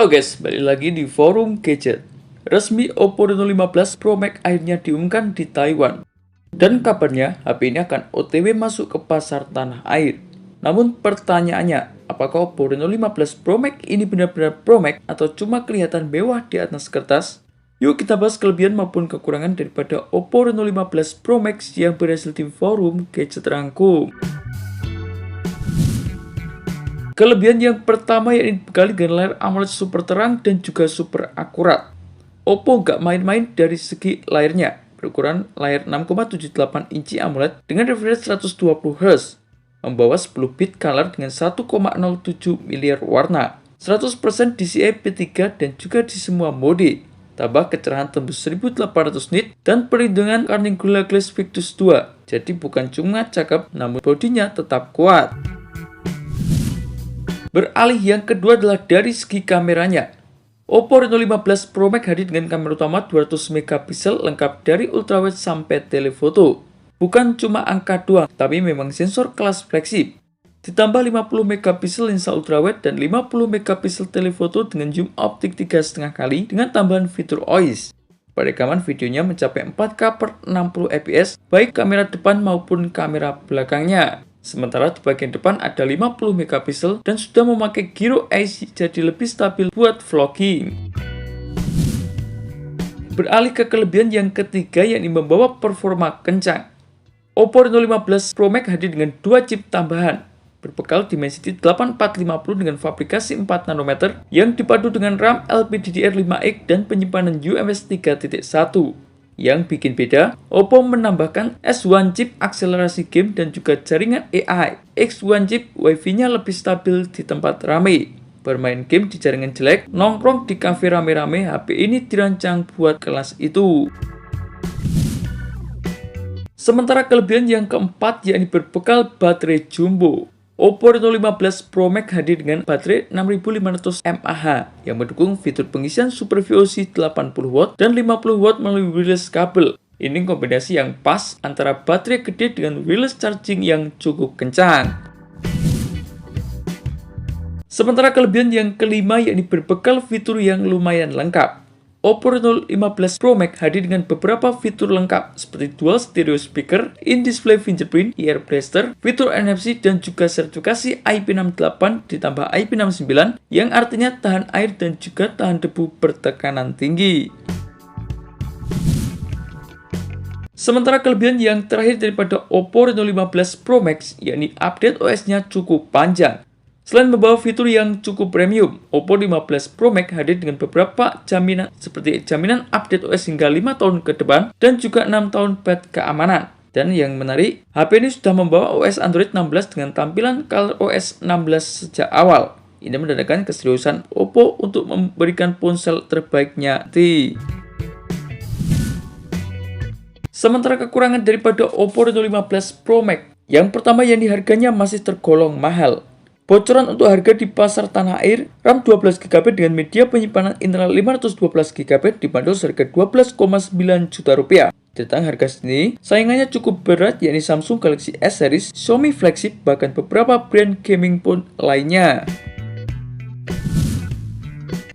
Halo guys, balik lagi di forum gadget. Resmi Oppo Reno 15 Pro Max akhirnya diumumkan di Taiwan. Dan kabarnya HP ini akan OTW masuk ke pasar tanah air. Namun pertanyaannya, apakah Oppo Reno 15 Pro Max ini benar-benar Pro Max atau cuma kelihatan mewah di atas kertas? Yuk kita bahas kelebihan maupun kekurangan daripada Oppo Reno 15 Pro Max yang berhasil di forum gadget rangkum. Kelebihan yang pertama yakni dibekali dengan layar AMOLED super terang dan juga super akurat. Oppo gak main-main dari segi layarnya, berukuran layar 6,78 inci AMOLED dengan refresh 120Hz, membawa 10 bit color dengan 1,07 miliar warna, 100% DCI P3 dan juga di semua mode, tambah kecerahan tembus 1800 nit dan perlindungan Corning Gorilla Glass Victus 2, jadi bukan cuma cakep namun bodinya tetap kuat. Beralih yang kedua adalah dari segi kameranya. Oppo Reno 15 Pro Max hadir dengan kamera utama 200 megapiksel lengkap dari ultrawide sampai telefoto. Bukan cuma angka doang, tapi memang sensor kelas flagship. Ditambah 50 megapiksel lensa ultrawide dan 50 megapiksel telefoto dengan zoom optik 3,5 kali dengan tambahan fitur OIS. Perekaman videonya mencapai 4K per 60 fps baik kamera depan maupun kamera belakangnya. Sementara di bagian depan ada 50 megapiksel dan sudah memakai Gyro IC jadi lebih stabil buat vlogging. Beralih ke kelebihan yang ketiga yakni membawa performa kencang. Oppo Reno 15 Pro Max hadir dengan 2 chip tambahan berbekal Dimensity 8450 dengan fabrikasi 4 nanometer yang dipadu dengan RAM LPDDR5X dan penyimpanan UFS 3.1. Yang bikin beda, Oppo menambahkan S1 chip akselerasi game dan juga jaringan AI. X1 chip Wi-Fi-nya lebih stabil di tempat rame. Bermain game di jaringan jelek, nongkrong di kafe rame-rame, HP ini dirancang buat kelas itu. Sementara kelebihan yang keempat yakni berbekal baterai jumbo. Oppo Reno 15 Pro Max hadir dengan baterai 6500 mAh yang mendukung fitur pengisian Super VOC 80W dan 50W melalui wireless kabel. Ini kombinasi yang pas antara baterai gede dengan wireless charging yang cukup kencang. Sementara kelebihan yang kelima yakni berbekal fitur yang lumayan lengkap. Oppo Reno 15 Pro Max hadir dengan beberapa fitur lengkap seperti dual stereo speaker, in-display fingerprint, ear blaster, fitur NFC dan juga sertifikasi IP68 ditambah IP69 yang artinya tahan air dan juga tahan debu bertekanan tinggi. Sementara kelebihan yang terakhir daripada Oppo Reno 15 Pro Max yakni update OS-nya cukup panjang. Selain membawa fitur yang cukup premium, Oppo 15 Pro Max hadir dengan beberapa jaminan seperti jaminan update OS hingga 5 tahun ke depan dan juga 6 tahun pad keamanan. Dan yang menarik, HP ini sudah membawa OS Android 16 dengan tampilan ColorOS 16 sejak awal. Ini menandakan keseriusan Oppo untuk memberikan ponsel terbaiknya nanti. Sementara kekurangan daripada Oppo Reno 15 Pro Max, yang pertama yang harganya masih tergolong mahal. Bocoran untuk harga di pasar tanah air, RAM 12GB dengan media penyimpanan internal 512GB dibanderol seharga Rp12,9 juta. Tentang harga sini, saingannya cukup berat yakni Samsung Galaxy S series, Xiaomi flagship, bahkan beberapa brand gaming pun lainnya.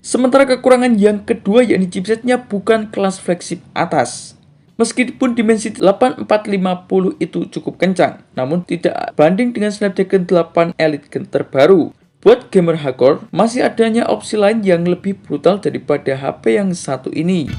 Sementara kekurangan yang kedua yakni chipsetnya bukan kelas flagship atas. Meskipun Dimensity 8450 itu cukup kencang, namun tidak banding dengan Snapdragon 8 Elite Gen terbaru. Buat gamer hardcore, masih adanya opsi lain yang lebih brutal daripada HP yang satu ini.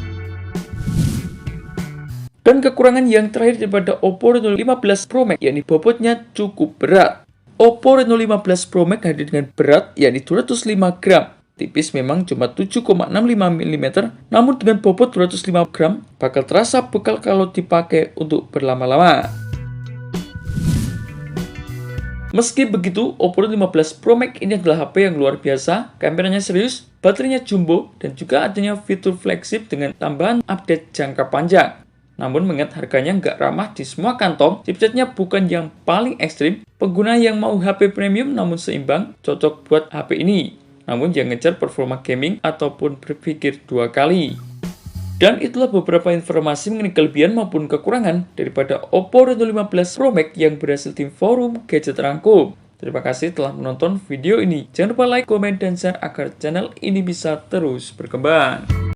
Dan kekurangan yang terakhir daripada Oppo Reno 15 Pro Max yakni bobotnya cukup berat. Oppo Reno 15 Pro Max hadir dengan berat yakni 205 gram. Tipis memang cuma 7,65 mm, namun dengan bobot 205 gram bakal terasa bekal kalau dipakai untuk berlama-lama. Meski begitu, Oppo Reno 15 Pro Max ini adalah HP yang luar biasa, kameranya serius, baterainya jumbo, dan juga adanya fitur flagship dengan tambahan update jangka panjang. Namun mengingat harganya nggak ramah di semua kantong, chipsetnya bukan yang paling ekstrim, pengguna yang mau HP premium namun seimbang, cocok buat HP ini. Namun jangan ngejar performa gaming ataupun berpikir dua kali. Dan itulah beberapa informasi mengenai kelebihan maupun kekurangan daripada Oppo Reno 15 Pro Max yang berhasil tim forum gadget rangkum. Terima kasih telah menonton video ini. Jangan lupa like, komen, dan share agar channel ini bisa terus berkembang.